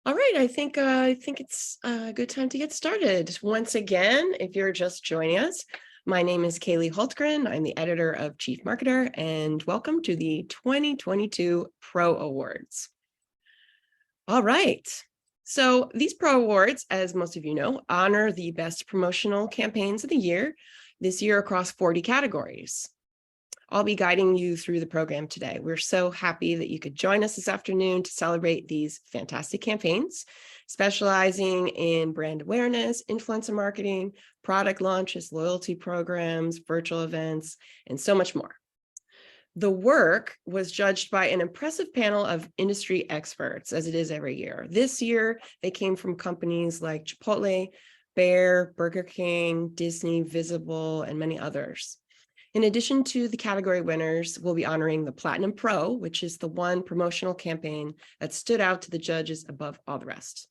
All right, I think it's a good time to get started. Once again, if you're just joining us, my name is Kaylee Holtgren. I'm the editor of Chief Marketer, and welcome to the 2022 Pro Awards. All right. So these Pro Awards, as most of you know, honor the best promotional campaigns of the year, this year across 40 categories. I'll be guiding you through the program today. We're so happy that you could join us this afternoon to celebrate these fantastic campaigns, specializing in brand awareness, influencer marketing, product launches, loyalty programs, virtual events, and so much more. The work was judged by an impressive panel of industry experts, as it is every year. This year, they came from companies like Chipotle, Bayer, Burger King, Disney, Visible, and many others. In addition to the category winners, we'll be honoring the Platinum Pro, which is the one promotional campaign that stood out to the judges above all the rest.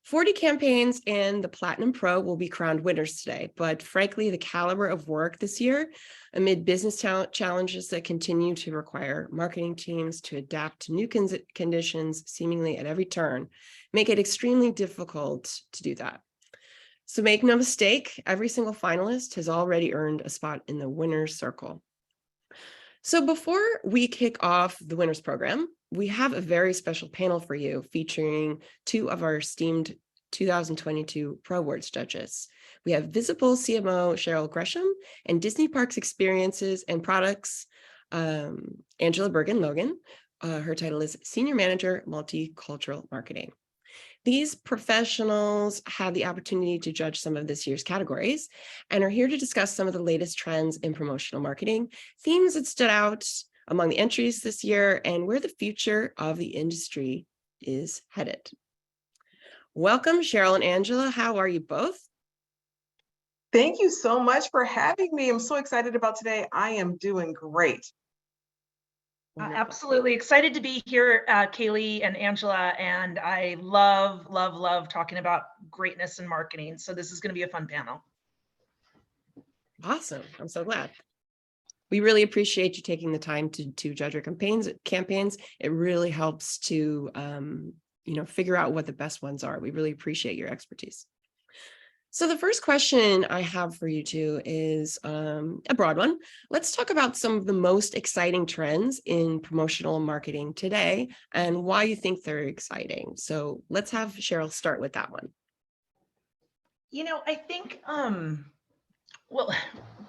40 campaigns and the Platinum Pro will be crowned winners today, but frankly, the caliber of work this year, amid business challenges that continue to require marketing teams to adapt to new conditions seemingly at every turn, make it extremely difficult to do that. So make no mistake, every single finalist has already earned a spot in the winner's circle. So before we kick off the winners program, we have a very special panel for you featuring two of our esteemed 2022 Pro Awards judges. We have Visible CMO Cheryl Gresham and Disney Parks Experiences and Products, Angela Bergen-Logan. Her title is Senior Manager, Multicultural Marketing. These professionals had the opportunity to judge some of this year's categories and are here to discuss some of the latest trends in promotional marketing, themes that stood out among the entries this year, and where the future of the industry is headed. Welcome, Cheryl and Angela. How are you both? Thank you so much for having me. I'm so excited about today. I am doing great. Absolutely excited to be here, Kaylee and Angela, and I love talking about greatness in marketing. So this is going to be a fun panel. Awesome. I'm so glad. We really appreciate you taking the time to judge our campaigns. It really helps to figure out what the best ones are. We really appreciate your expertise. So the first question I have for you two is a broad one. Let's talk about some of the most exciting trends in promotional marketing today and why you think they're exciting. So let's have Cheryl start with that one. I think, well,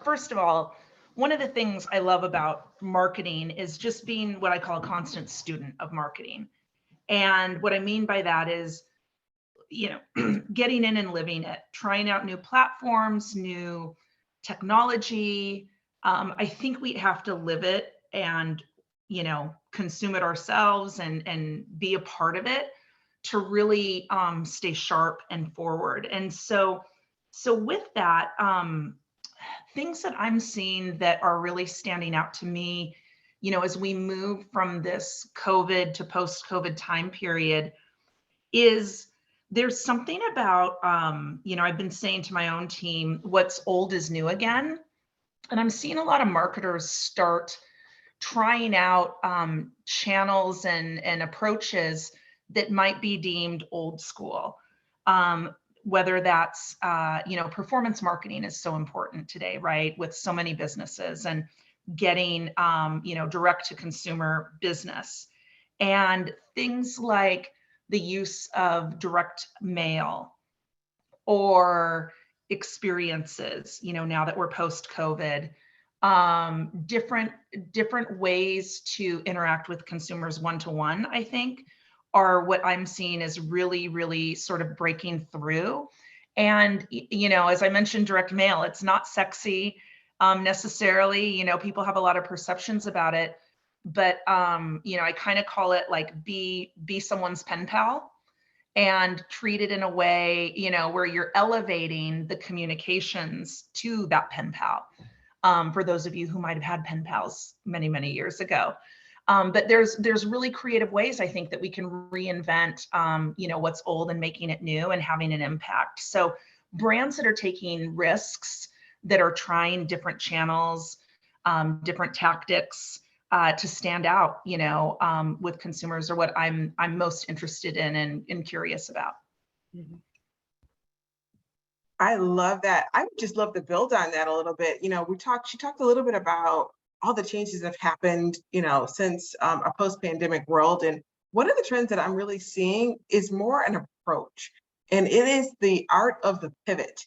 first of all, one of the things I love about marketing is just being what I call a constant student of marketing. And what I mean by that is, getting in and living it, trying out new platforms, new technology. I think we have to live it and, consume it ourselves and be a part of it to really stay sharp and forward. And so with that, things that I'm seeing that are really standing out to me, as we move from this COVID to post-COVID time period, is there's something about, I've been saying to my own team, what's old is new again. And I'm seeing a lot of marketers start trying out channels and approaches that might be deemed old school. Whether that's, performance marketing is so important today, right? With so many businesses and getting, direct to consumer business, and things like the use of direct mail or experiences, now that we're post-COVID, different ways to interact with consumers one-to-one, I think, are what I'm seeing is really sort of breaking through. And, as I mentioned, direct mail, it's not sexy necessarily, people have a lot of perceptions about it. But, I kind of call it like be someone's pen pal and treat it in a way, where you're elevating the communications to that pen pal. For those of you who might have had pen pals many years ago. But there's really creative ways, I think, that we can reinvent, what's old and making it new and having an impact. So brands that are taking risks, that are trying different channels, different tactics, to stand out, with consumers, or what I'm most interested in and curious about. Mhm. I love that. I would just love to build on that a little bit. She talked a little bit about all the changes that have happened, since a post-pandemic world. And one of the trends that I'm really seeing is more an approach, and it is the art of the pivot.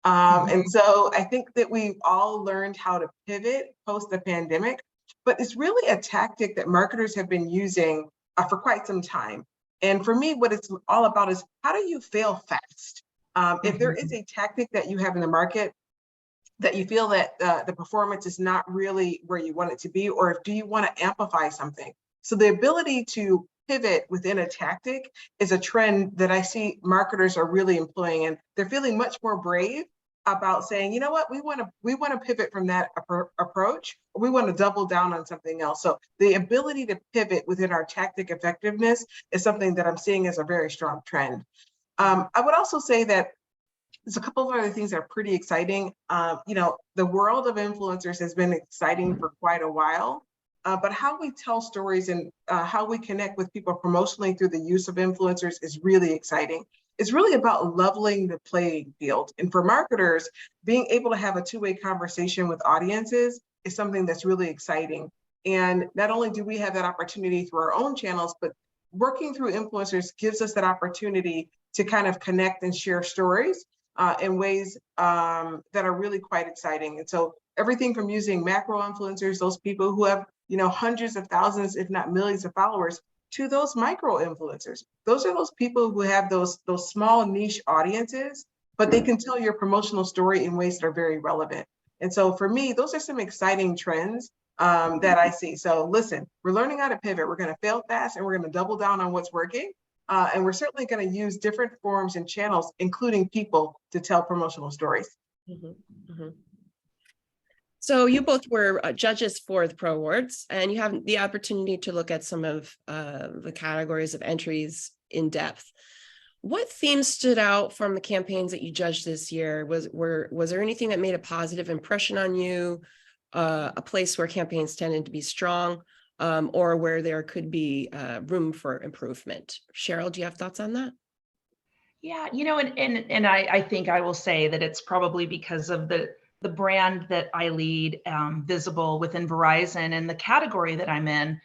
And so I think that we've all learned how to pivot post the pandemic, but it's really a tactic that marketers have been using for quite some time. And for me, what it's all about is, how do you fail fast? If there is a tactic that you have in the market that you feel that the performance is not really where you want it to be, or do you want to amplify something? So the ability to pivot within a tactic is a trend that I see marketers are really employing, and they're feeling much more brave about saying, you know what, we want to pivot from that approach, or we want to double down on something else. So the ability to pivot within our tactic effectiveness is something that I'm seeing as a very strong trend. I would also say that there's a couple of other things that are pretty exciting. The world of influencers has been exciting for quite a while, but how we tell stories and how we connect with people promotionally through the use of influencers is really exciting. It's really about leveling the playing field. And for marketers, being able to have a two-way conversation with audiences is something that's really exciting. And not only do we have that opportunity through our own channels, but working through influencers gives us that opportunity to kind of connect and share stories in ways that are really quite exciting. And so everything from using macro influencers, those people who have hundreds of thousands, if not millions of followers, to those micro influencers. Those are those people who have those small niche audiences, but they can tell your promotional story in ways that are very relevant. And so for me, those are some exciting trends that I see. So listen, we're learning how to pivot. We're going to fail fast, and we're going to double down on what's working. And we're certainly going to use different forms and channels, including people, to tell promotional stories. Mhm, mhm. So you both were judges for the Pro Awards, and you have the opportunity to look at some of the categories of entries in depth. What themes stood out from the campaigns that you judged this year? Was there anything that made a positive impression on you? A place where campaigns tended to be strong, or where there could be room for improvement? Cheryl, do you have thoughts on that? Yeah, and I think I will say that it's probably because of the brand that I lead, Visible, within Verizon, and the category that I'm in,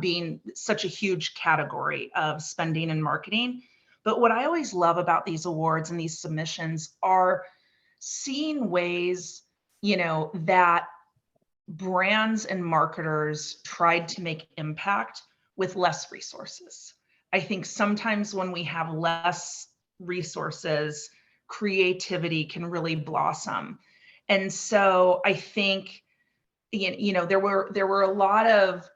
being such a huge category of spending and marketing. But what I always love about these awards and these submissions are seeing ways, that brands and marketers tried to make impact with less resources. I think sometimes when we have less resources, creativity can really blossom. And so I think, there were a lot of,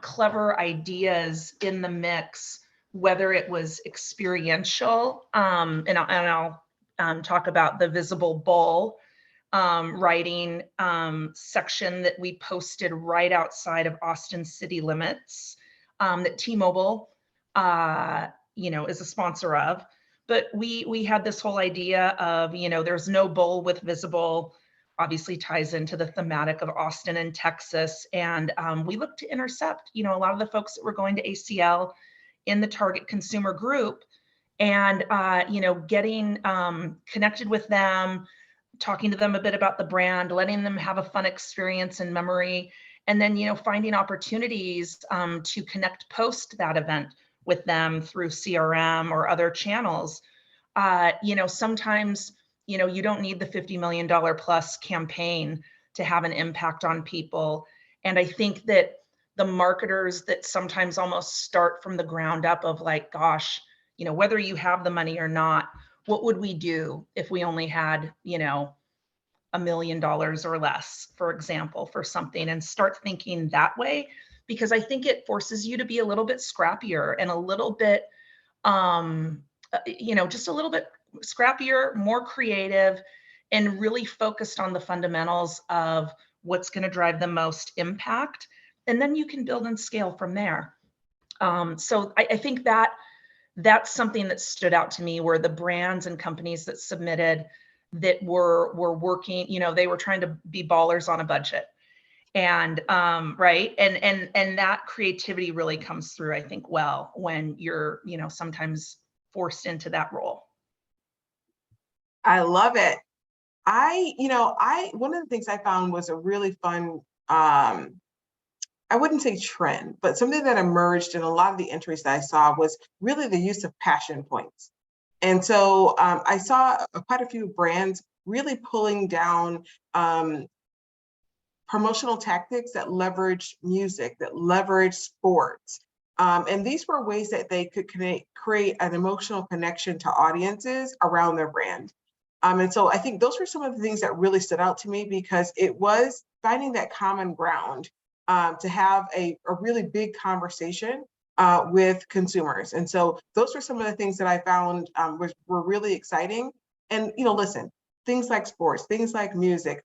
clever ideas in the mix, whether it was experiential, and I'll talk about the Visible Bowl writing section that we posted right outside of Austin city limits, that T-Mobile, is a sponsor of. But we had this whole idea of, there's no bowl with Visible, obviously ties into the thematic of Austin and Texas. And we looked to intercept, a lot of the folks that were going to ACL in the target consumer group, and, getting connected with them, talking to them a bit about the brand, letting them have a fun experience and memory, and then, finding opportunities to connect post that event with them through CRM or other channels. Sometimes, you don't need the $50 million plus campaign to have an impact on people. And I think that the marketers that sometimes almost start from the ground up of like, gosh, whether you have the money or not, what would we do if we only had, $1 million or less, for example, for something, and start thinking that way, because I think it forces you to be a little bit scrappier and a little bit, just a little bit scrappier, more creative, and really focused on the fundamentals of what's going to drive the most impact. And then you can build and scale from there. So I think that that's something that stood out to me, were the brands and companies that submitted that were working, they were trying to be ballers on a budget. And right, and that creativity really comes through, I think, well, when you're, sometimes forced into that role. I love it. One of the things I found was a really fun, I wouldn't say trend, but something that emerged in a lot of the entries that I saw was really the use of passion points. And so I saw quite a few brands really pulling down promotional tactics that leverage music, that leverage sports. And these were ways that they could create an emotional connection to audiences around their brand. And so I think those were some of the things that really stood out to me, because it was finding that common ground to have a really big conversation with consumers. And so those were some of the things that I found were really exciting. And, listen, things like sports, things like music,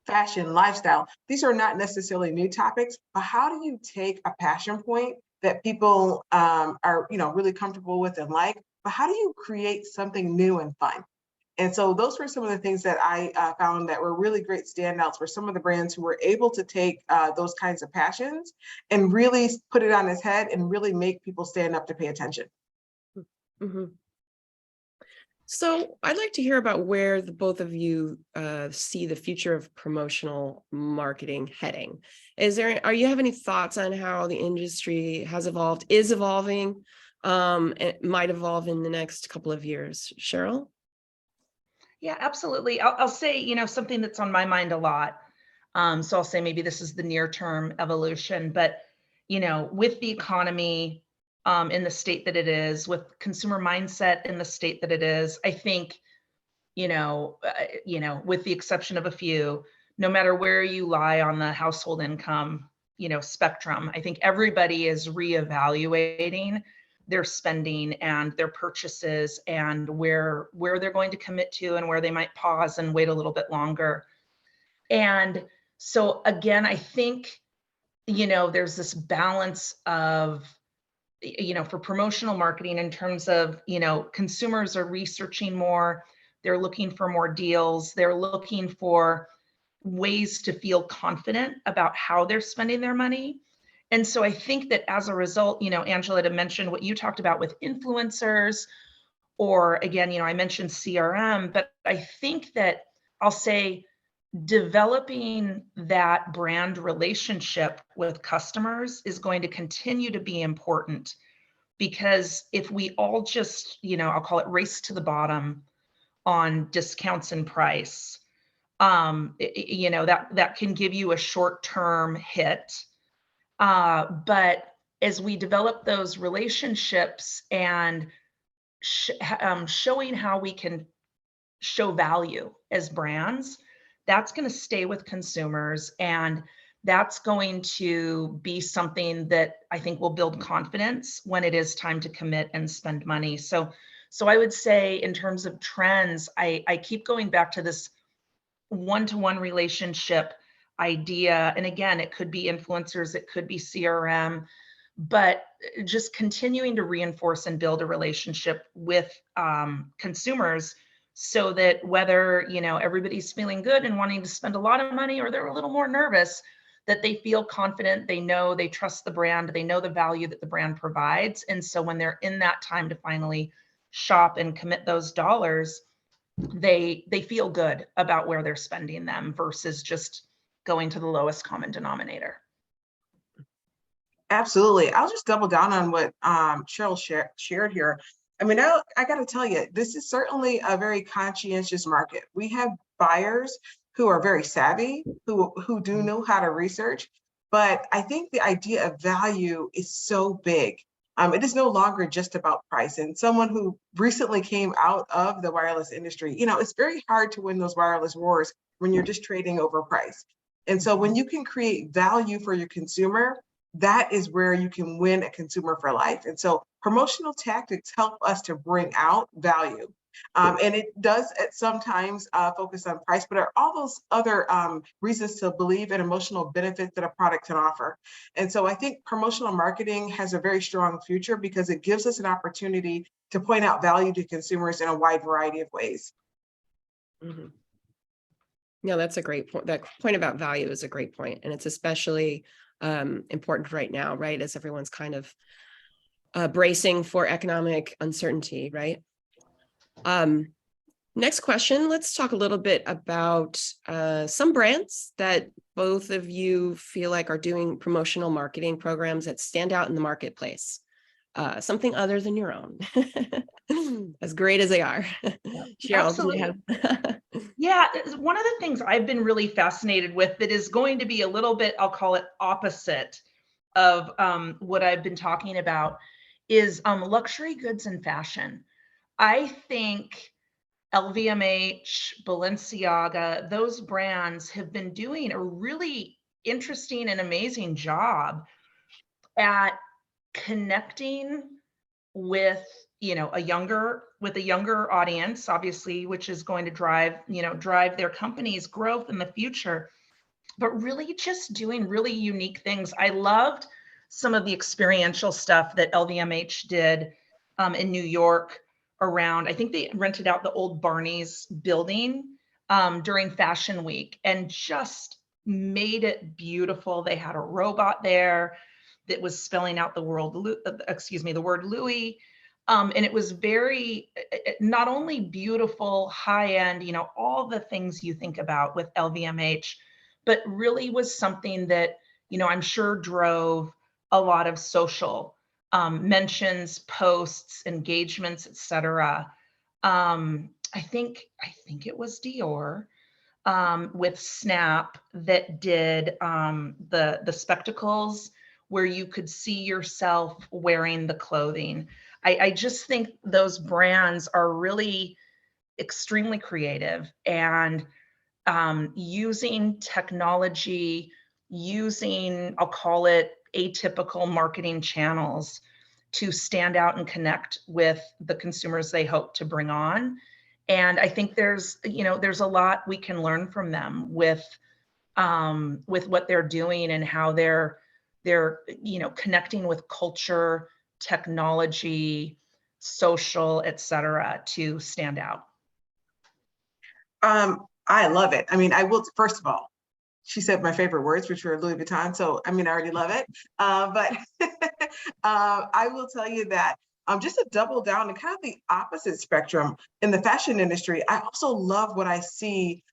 fashion, lifestyle, these are not necessarily new topics, but how do you take a passion point that people are, really comfortable with and like, but how do you create something new and fun? And so those were some of the things that I found that were really great standouts, were some of the brands who were able to take those kinds of passions and really put it on its head and really make people stand up to pay attention. Mhm. So I'd like to hear about where the both of you see the future of promotional marketing heading. Are you have any thoughts on how the industry has evolved, is evolving, and might evolve in the next couple of years? Cheryl? Yeah, absolutely. I'll say, something that's on my mind a lot. So I'll say maybe this is the near term evolution, but with the economy in the state that it is, with consumer mindset in the state that it is, I think, with the exception of a few, no matter where you lie on the household income, spectrum, I think everybody is reevaluating their spending and their purchases and where they're going to commit to and where they might pause and wait a little bit longer. And so again, I think, there's this balance of, for promotional marketing in terms of, consumers are researching more, they're looking for more deals, they're looking for ways to feel confident about how they're spending their money. And so I think that as a result, Angela had mentioned what you talked about with influencers, or again, I mentioned CRM, but I think that I'll say developing that brand relationship with customers is going to continue to be important, because if we all just, I'll call it race to the bottom on discounts and price, that can give you a short-term hit. But as we develop those relationships and showing how we can show value as brands, that's going to stay with consumers, and that's going to be something that I think will build confidence when it is time to commit and spend money. So I would say in terms of trends, I keep going back to this one-to-one relationship idea. And again, it could be influencers, it could be CRM, but just continuing to reinforce and build a relationship with consumers, so that whether, everybody's feeling good and wanting to spend a lot of money, or they're a little more nervous, that they feel confident, they know, they trust the brand, they know the value that the brand provides. And so when they're in that time to finally shop and commit those dollars, they feel good about where they're spending them versus just going to the lowest common denominator. Absolutely. I'll just double down on what Cheryl shared here. I mean, I got to tell you, this is certainly a very conscientious market. We have buyers who are very savvy, who do know how to research, but I think the idea of value is so big. It is no longer just about price. And someone who recently came out of the wireless industry, it's very hard to win those wireless wars when you're just trading over price. And so when you can create value for your consumer, that is where you can win a consumer for life. And so promotional tactics help us to bring out value. And it does at sometimes focus on price, but there are all those other reasons to believe in emotional benefits that a product can offer. And so I think promotional marketing has a very strong future, because it gives us an opportunity to point out value to consumers in a wide variety of ways. Mhm. No, that's a great point. That point about value is a great point, and it's especially important right now, right? As everyone's kind of bracing for economic uncertainty, right? Next question, let's talk a little bit about some brands that both of you feel like are doing promotional marketing programs that stand out in the marketplace. Something other than your own, as great as they are. Cheryl, do you Absolutely. have? Yeah, one of the things I've been really fascinated with that is going to be a little bit, I'll call it opposite of what I've been talking about, is luxury goods and fashion. I think LVMH, Balenciaga, those brands have been doing a really interesting and amazing job at connecting with, a younger audience, obviously, which is going to drive their company's growth in the future, but really just doing really unique things. I loved some of the experiential stuff that LVMH did in New York around, I think they rented out the old Barney's building during Fashion Week and just made it beautiful. They had a robot there that was spelling out the word Louis. And it was very, not only beautiful, high end, all the things you think about with LVMH, but really was something that, I'm sure drove a lot of social mentions, posts, engagements, etc. I think it was Dior with Snap that did the spectacles where you could see yourself wearing the clothing. I just think those brands are really extremely creative and using technology, using, I'll call it atypical marketing channels to stand out and connect with the consumers they hope to bring on. And I think there's a lot we can learn from them with what they're doing and how they're connecting with culture, technology, social, etc., to stand out. I love it. I mean, I will, first of all, she said my favorite words, which were Louis Vuitton. So, I mean, I already love it. But I will tell you that just to double down and kind of the opposite spectrum in the fashion industry, I also love what I see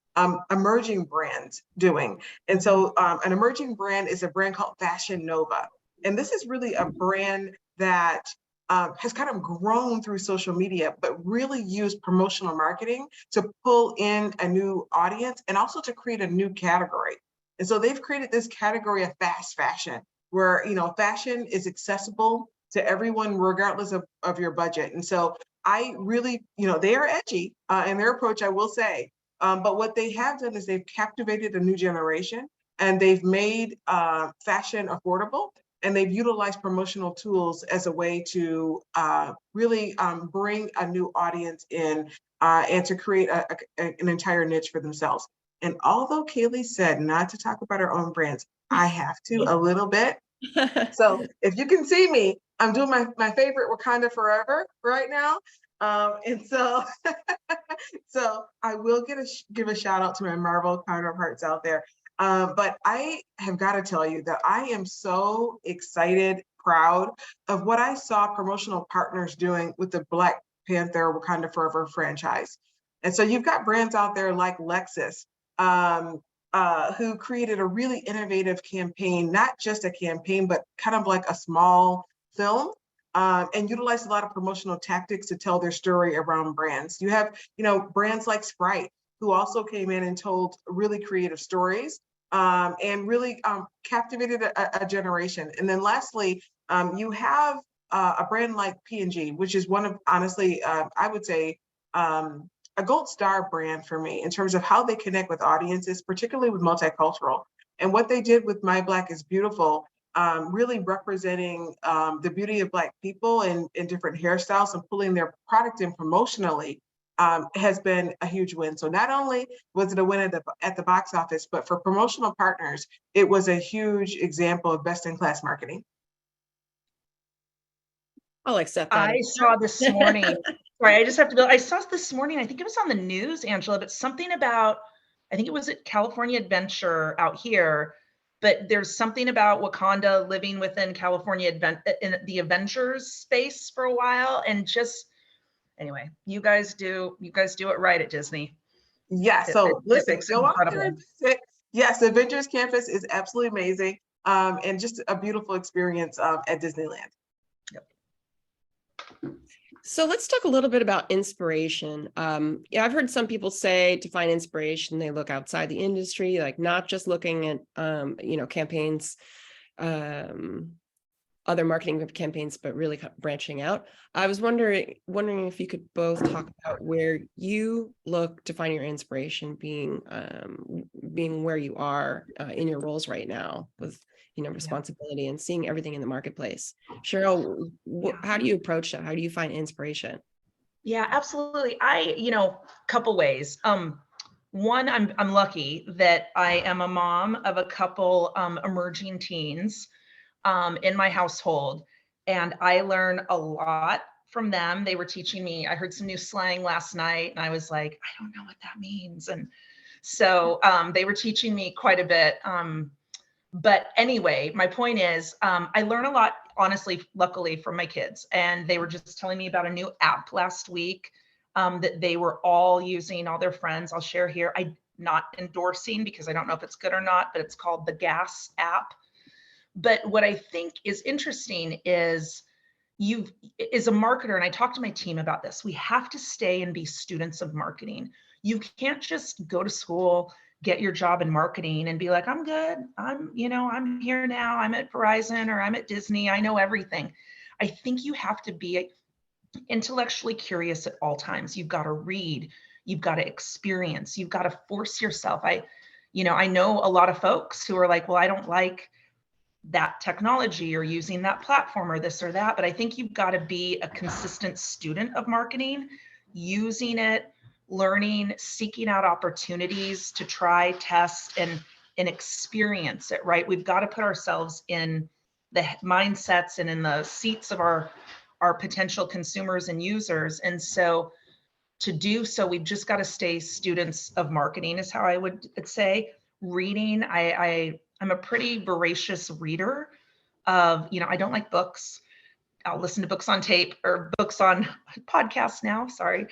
emerging brands doing. And so an emerging brand is a brand called Fashion Nova. And this is really a brand that has kind of grown through social media, but really used promotional marketing to pull in a new audience and also to create a new category. And so they've created this category of fast fashion, where fashion is accessible to everyone regardless of your budget. And so I really, they are edgy in their approach, I will say. But what they have done is they've captivated a new generation and they've made fashion affordable. And they've utilized promotional tools as a way to really bring a new audience in and to create an entire niche for themselves. And although Kaylee said not to talk about our own brands, I have to a little bit. So if you can see me, I'm doing my favorite Wakanda Forever right now. And so, so I will give a shout out to my Marvel counterparts out there. But I have got to tell you that I am so excited, proud of what I saw promotional partners doing with the Black Panther Wakanda Forever franchise. And so you've got brands out there like Lexus, who created a really innovative campaign, not just a campaign, but kind of like a small film, and utilized a lot of promotional tactics to tell their story around brands. You have, brands like Sprite, who also came in and told really creative stories and really captivated a generation. And then lastly, you have a brand like P&G, which is one of, honestly, I would say, a gold star brand for me in terms of how they connect with audiences, particularly with multicultural. And what they did with My Black is Beautiful, really representing the beauty of Black people in different hairstyles and pulling their product in promotionally has been a huge win. So not only was it a win at the box office, but for promotional partners, it was a huge example of best-in-class marketing. I'll accept that. I saw this morning. Sorry, I just have to go. I saw this morning. I think it was on the news, Angela, but something about I think it was at California Adventure out here, but there's something about Wakanda living within California in the Avengers space for a while, and just anyway, you guys do it right at Disney. Yeah, It, so it, it listen, looks go out there incredible. and visit. Yes, Avengers Campus is absolutely amazing, and just a beautiful experience at Disneyland. So let's talk a little bit about inspiration. Yeah, I've heard some people say to find inspiration, they look outside the industry, like not just looking at, campaigns, other marketing campaigns, but really branching out. I was wondering if you could both talk about where you look to find your inspiration, being where you are in your roles right now with responsibility and seeing everything in the marketplace. Cheryl, how do you approach that? How do you find inspiration? Yeah, absolutely. Couple ways. One, I'm lucky that I am a mom of a couple emerging teens in my household, and I learn a lot from them. They were teaching me. I heard some new slang last night, and I was like, I don't know what that means, and so they were teaching me quite a bit. But anyway, my point is, I learn a lot, honestly, luckily, from my kids. And they were just telling me about a new app last week that they were all using, all their friends. I'll share here. I'm not endorsing because I don't know if it's good or not, but it's called the Gas app. But what I think is interesting is as a marketer, and I talk to my team about this, we have to stay and be students of marketing. You can't just go to school, get your job in marketing and be like, I'm good. I'm here now. I'm at Verizon or I'm at Disney. I know everything. I think you have to be intellectually curious at all times. You've got to read, you've got to experience, you've got to force yourself. I know a lot of folks who are like, well, I don't like that technology or using that platform or this or that. But I think you've got to be a consistent student of marketing, using it, learning, seeking out opportunities to try, test, and experience it, right? We've got to put ourselves in the mindsets and in the seats of our potential consumers and users. And so to do so, we've just got to stay students of marketing is how I would say. Reading, I'm a pretty voracious reader of, I don't like books. I'll listen to books on tape or books on podcasts now, sorry.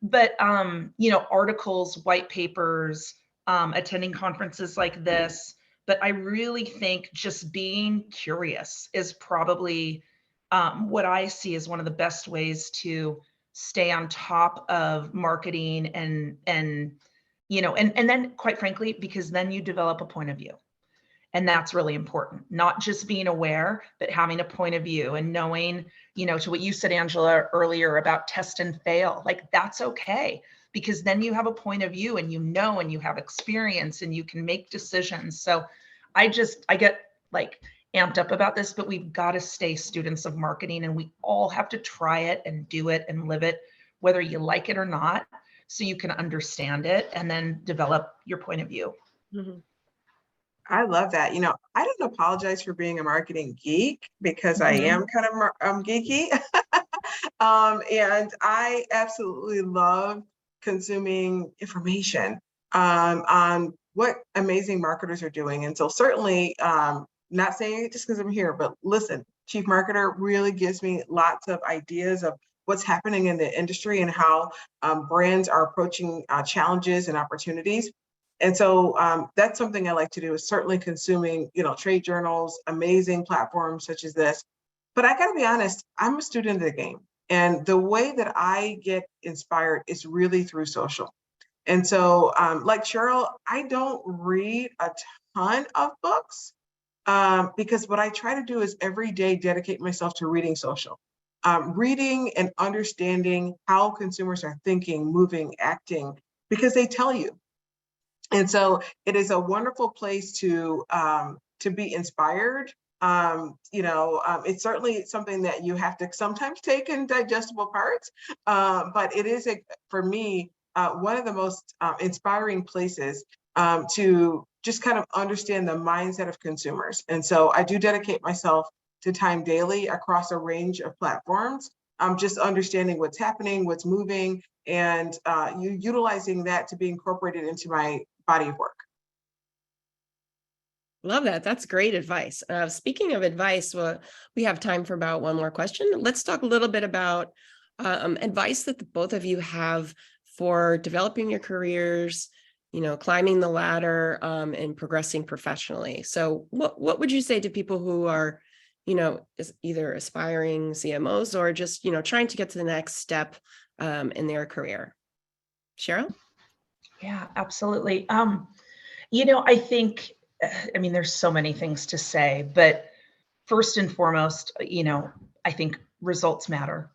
But, articles, white papers, attending conferences like this. But I really think just being curious is probably what I see as one of the best ways to stay on top of marketing and then quite frankly, because then you develop a point of view. And that's really important, not just being aware, but having a point of view and knowing, to what you said, Angela, earlier about test and fail, like that's okay, because then you have a point of view and and you have experience and you can make decisions. So I get like amped up about this, but we've got to stay students of marketing and we all have to try it and do it and live it, whether you like it or not, so you can understand it and then develop your point of view. Mm-hmm. I love that. I don't apologize for being a marketing geek because I am kind of geeky. And I absolutely love consuming information on what amazing marketers are doing. And so certainly, not saying it just because I'm here, but listen, Chief Marketer really gives me lots of ideas of what's happening in the industry and how brands are approaching challenges and opportunities. And so that's something I like to do, is certainly consuming, trade journals, amazing platforms such as this. But I got to be honest, I'm a student of the game. And the way that I get inspired is really through social. And so like Cheryl, I don't read a ton of books because what I try to do is every day dedicate myself to reading social. Reading and understanding how consumers are thinking, moving, acting, because they tell you. And so it is a wonderful place to be inspired. It's certainly something that you have to sometimes take in digestible parts, but it is, for me, one of the most inspiring places to just kind of understand the mindset of consumers. And so I do dedicate myself to time daily across a range of platforms, just understanding what's happening, what's moving, and utilizing that to be incorporated into my body of work. Love that. That's great advice. Speaking of advice, well, we have time for about one more question. Let's talk a little bit about advice that the both of you have for developing your careers, climbing the ladder and progressing professionally. So what would you say to people who are, either aspiring CMOs or just, trying to get to the next step in their career? Cheryl? Yeah, absolutely. I think, there's so many things to say, but first and foremost, I think results matter,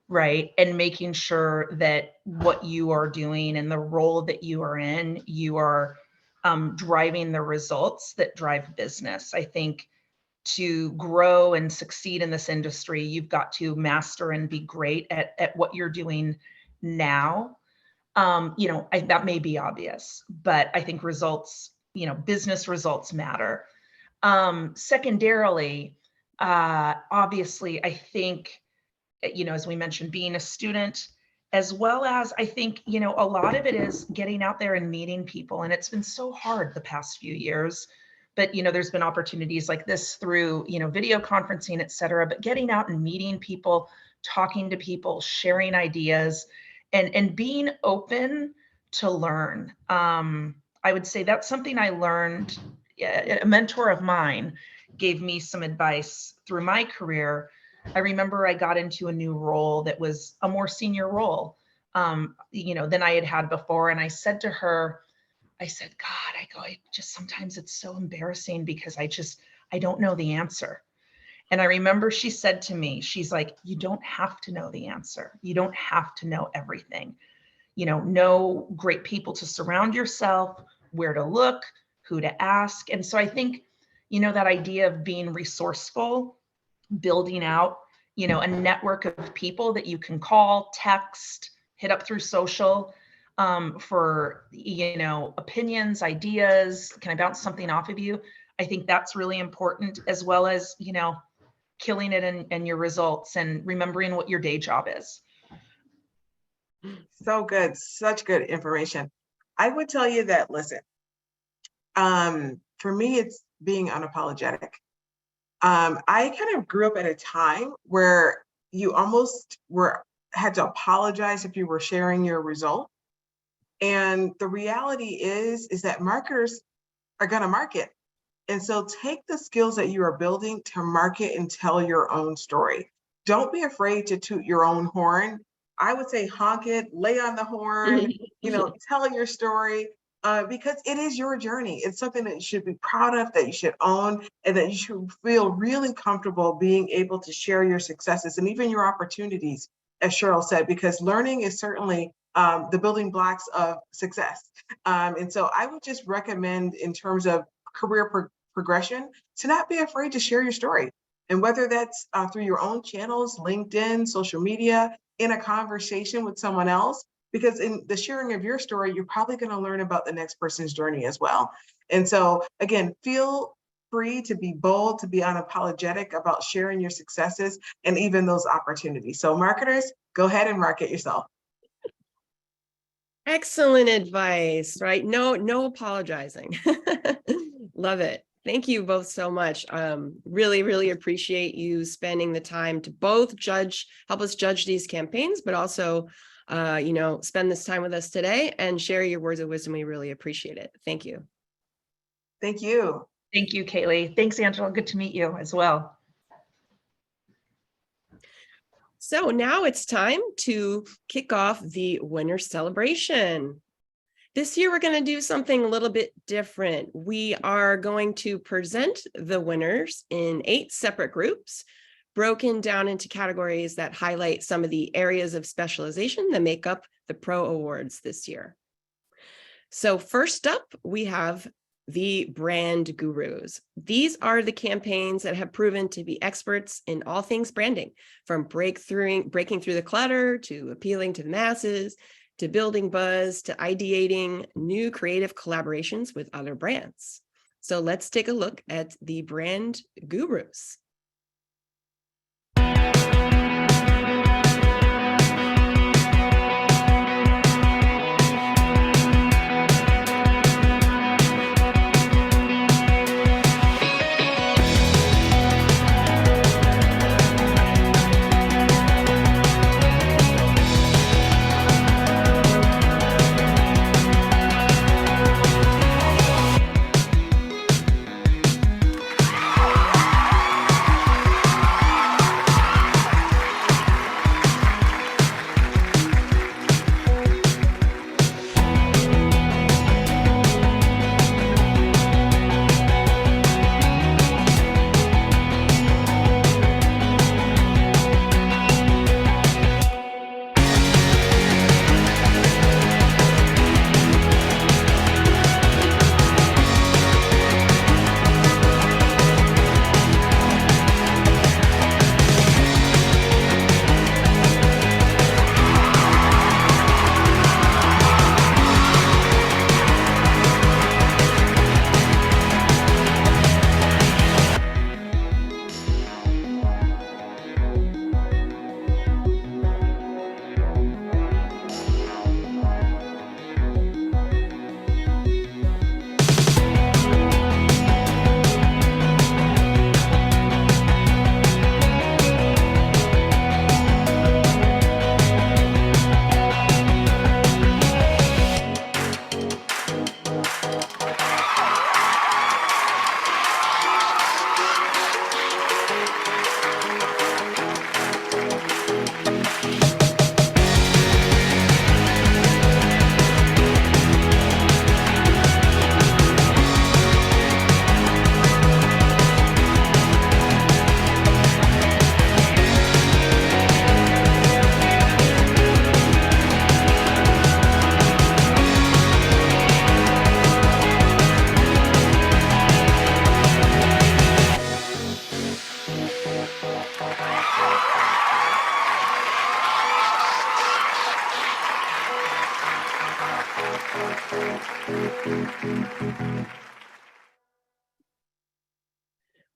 right? And making sure that what you are doing and the role that you are in, you are driving the results that drive business. I think to grow and succeed in this industry, you've got to master and be great at what you're doing now. That may be obvious, but I think results, business results matter. Secondarily, obviously, I think, as we mentioned, being a student, as well as I think, a lot of it is getting out there and meeting people. And it's been so hard the past few years, but, there's been opportunities like this through, video conferencing, et cetera, but getting out and meeting people, talking to people, sharing ideas, and being open to learn. I would say that's something I learned. A mentor of mine gave me some advice through my career. I remember I got into a new role that was a more senior role, than I had before. And I said to her, God, I just, sometimes it's so embarrassing because I don't know the answer. And I remember she said to me, she's like, you don't have to know the answer. You don't have to know everything. Know great people to surround yourself, where to look, who to ask. And so I think, that idea of being resourceful, building out, a network of people that you can call, text, hit up through social for, opinions, ideas, can I bounce something off of you? I think that's really important, as well as, killing it in your results and remembering what your day job is. So good. Such good information. I would tell you that, listen, for me, it's being unapologetic. I kind of grew up at a time where you almost had to apologize if you were sharing your result. And the reality is that marketers are going to market. And so take the skills that you are building to market and tell your own story. Don't be afraid to toot your own horn. I would say honk it, lay on the horn, tell your story, because it is your journey. It's something that you should be proud of, that you should own, and that you should feel really comfortable being able to share your successes and even your opportunities, as Cheryl said, because learning is certainly the building blocks of success. And so I would just recommend, in terms of career progression, to not be afraid to share your story. And whether that's through your own channels, LinkedIn, social media, in a conversation with someone else, because in the sharing of your story, you're probably going to learn about the next person's journey as well. And so, again, feel free to be bold, to be unapologetic about sharing your successes and even those opportunities. So marketers, go ahead and market yourself. Excellent advice, right? No apologizing. Love it. Thank you both so much. Really, really appreciate you spending the time to both help us judge these campaigns, but also, spend this time with us today and share your words of wisdom. We really appreciate it. Thank you. Thank you. Thank you, Kaylee. Thanks, Angela. Good to meet you as well. So now it's time to kick off the winner celebration. This year, we're going to do something a little bit different. We are going to present the winners in 8 separate groups, broken down into categories that highlight some of the areas of specialization that make up the Pro Awards this year. So first up, we have the brand gurus. These are the campaigns that have proven to be experts in all things branding, from breaking through the clutter to appealing to the masses, to building buzz, to ideating new creative collaborations with other brands. So let's take a look at the brand gurus.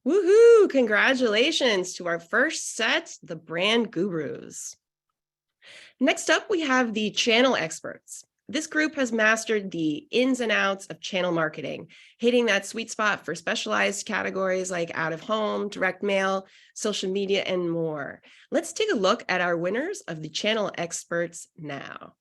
Woohoo! Congratulations to our first set, the brand gurus. Next up, we have the channel experts. This group has mastered the ins and outs of channel marketing, hitting that sweet spot for specialized categories like out of home, direct mail, social media, and more. Let's take a look at our winners of the channel experts now.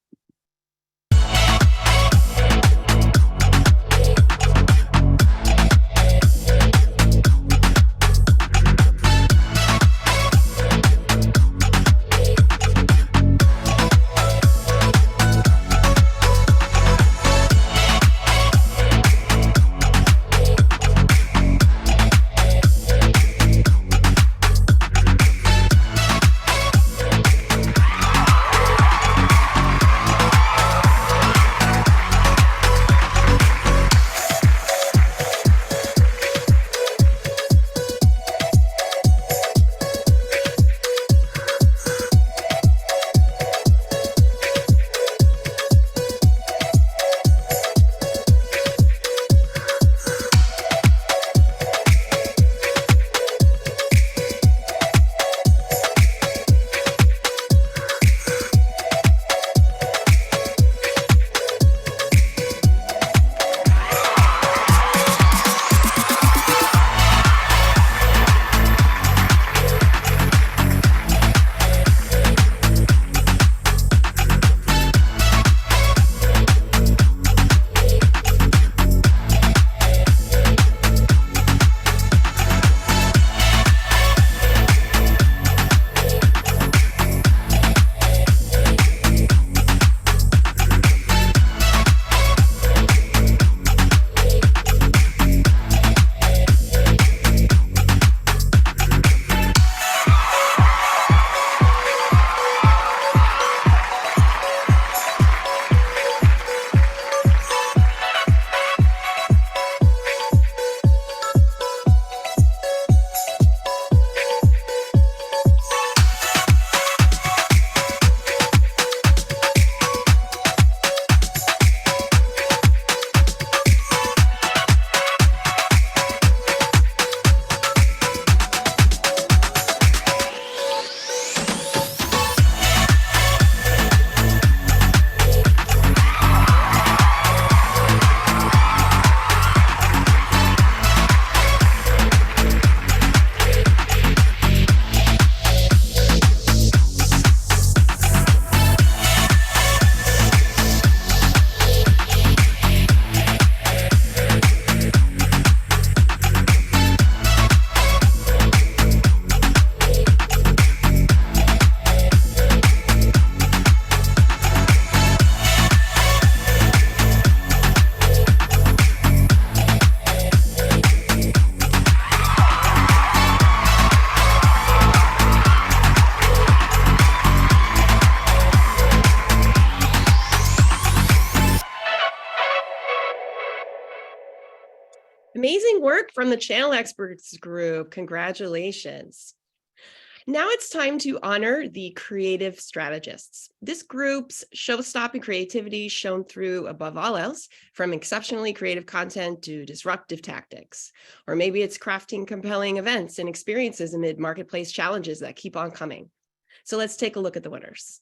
Amazing work from the channel experts group. Congratulations. Now it's time to honor the creative strategists. This group's show-stopping creativity shone through above all else, from exceptionally creative content to disruptive tactics. Or maybe it's crafting compelling events and experiences amid marketplace challenges that keep on coming. So let's take a look at the winners.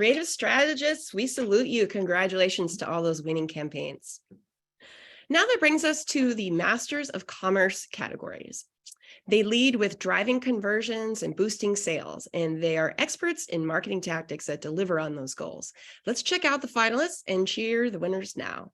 Creative strategists, we salute you. Congratulations to all those winning campaigns. Now that brings us to the Masters of Commerce categories. They lead with driving conversions and boosting sales, and they are experts in marketing tactics that deliver on those goals. Let's check out the finalists and cheer the winners now.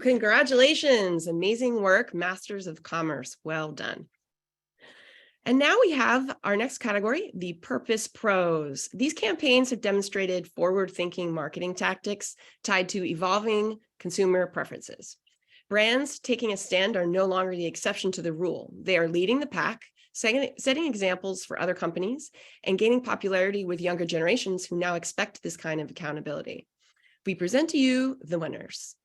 Congratulations. Amazing work, Masters of Commerce. Well done. And now we have our next category, the Purpose Pros. These campaigns have demonstrated forward-thinking marketing tactics tied to evolving consumer preferences. Brands taking a stand are no longer the exception to the rule. They are leading the pack, setting examples for other companies, and gaining popularity with younger generations who now expect this kind of accountability. We present to you the winners.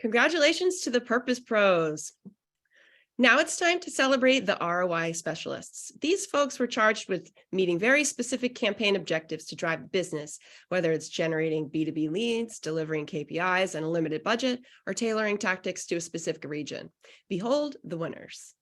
Congratulations to the Purpose Pros. Now it's time to celebrate the ROI specialists. These folks were charged with meeting very specific campaign objectives to drive business, whether it's generating B2B leads, delivering KPIs and a limited budget, or tailoring tactics to a specific region. Behold the winners.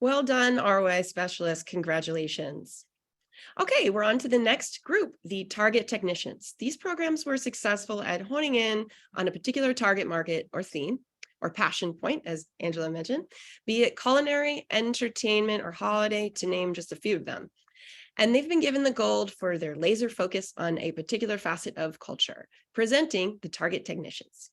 Well done, ROI specialists. Congratulations. Okay, we're on to the next group, the target technicians. These programs were successful at honing in on a particular target market or theme or passion point, as Angela mentioned, be it culinary, entertainment, or holiday, to name just a few of them. And they've been given the gold for their laser focus on a particular facet of culture, presenting the target technicians.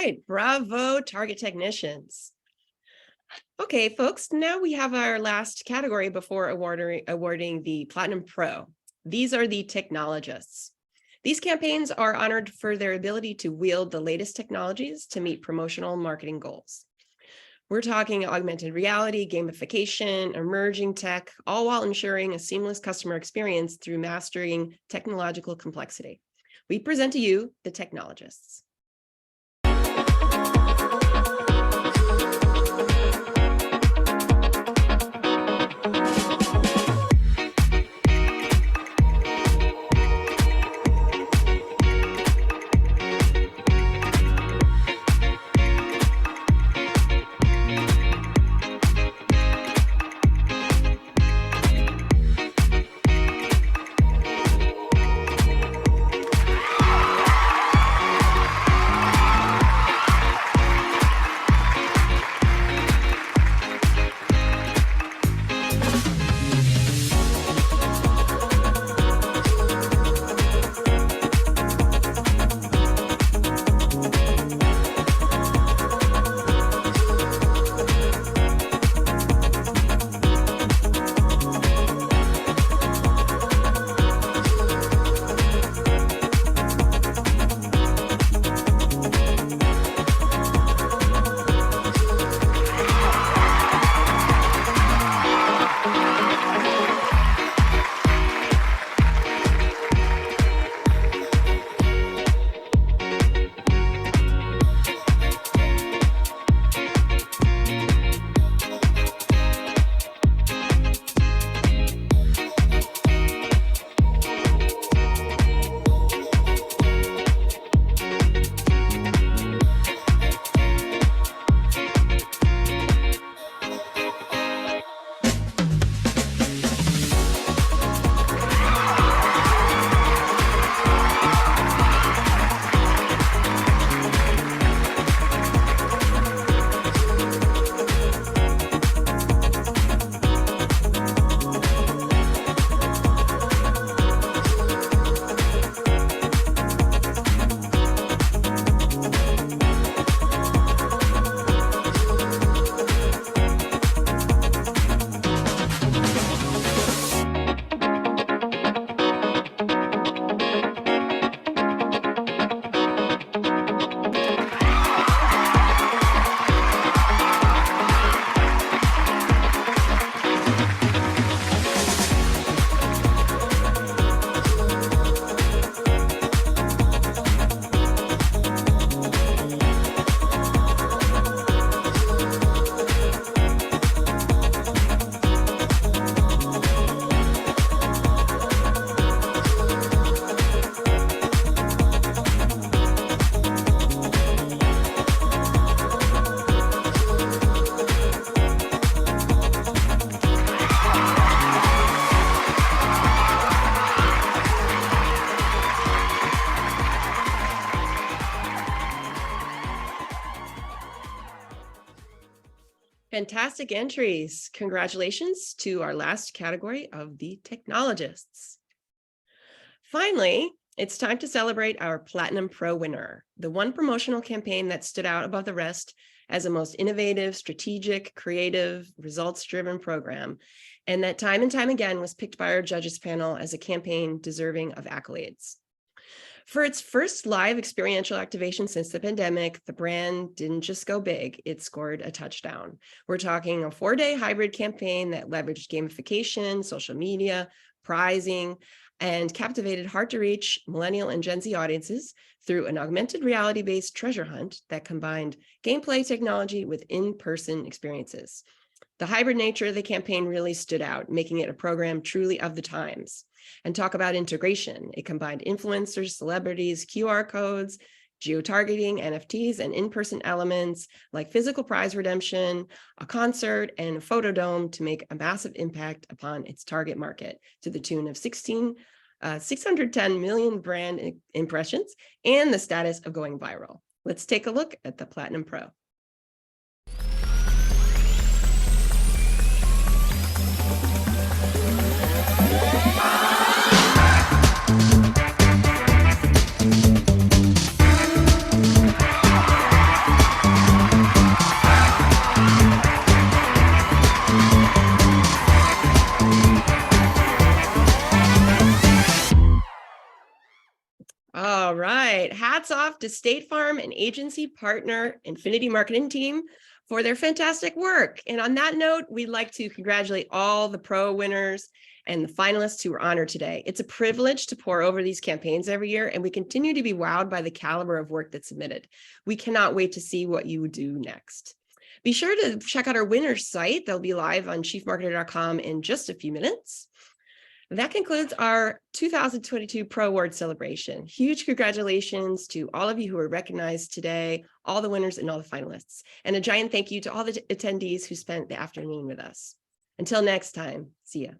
right, bravo, Target technicians. Okay, folks, now we have our last category before awarding the Platinum Pro. These are the technologists. These campaigns are honored for their ability to wield the latest technologies to meet promotional marketing goals. We're talking augmented reality, gamification, emerging tech, all while ensuring a seamless customer experience through mastering technological complexity. We present to you the technologists. Fantastic entries. Congratulations to our last category of the technologists. Finally, it's time to celebrate our Platinum Pro winner, the one promotional campaign that stood out above the rest as the most innovative, strategic, creative, results-driven program, and that time and time again was picked by our judges panel as a campaign deserving of accolades. For its first live experiential activation since the pandemic, the brand didn't just go big, it scored a touchdown. We're talking a 4-day hybrid campaign that leveraged gamification, social media, prizing, and captivated hard-to-reach millennial and Gen Z audiences through an augmented reality-based treasure hunt that combined gameplay technology with in-person experiences. The hybrid nature of the campaign really stood out, making it a program truly of the times. And talk about integration. It combined influencers, celebrities, QR codes, geo-targeting, NFTs, and in-person elements like physical prize redemption, a concert, and a photo dome to make a massive impact upon its target market to the tune of 610 million brand impressions and the status of going viral. Let's take a look at the Platinum Pro. hats off to State Farm and agency partner Infinity Marketing Team for their fantastic work. And on that note, we'd like to congratulate all the pro winners and the finalists who were honored today. It's a privilege to pour over these campaigns every year, and we continue to be wowed by the caliber of work that's submitted. We cannot wait to see what you do next. Be sure to check out our winners site. They'll be live on chiefmarketer.com in just a few minutes. That concludes our 2022 Pro Award celebration. Huge congratulations to all of you who were recognized today, all the winners and all the finalists. And a giant thank you to all the attendees who spent the afternoon with us. Until next time, see ya.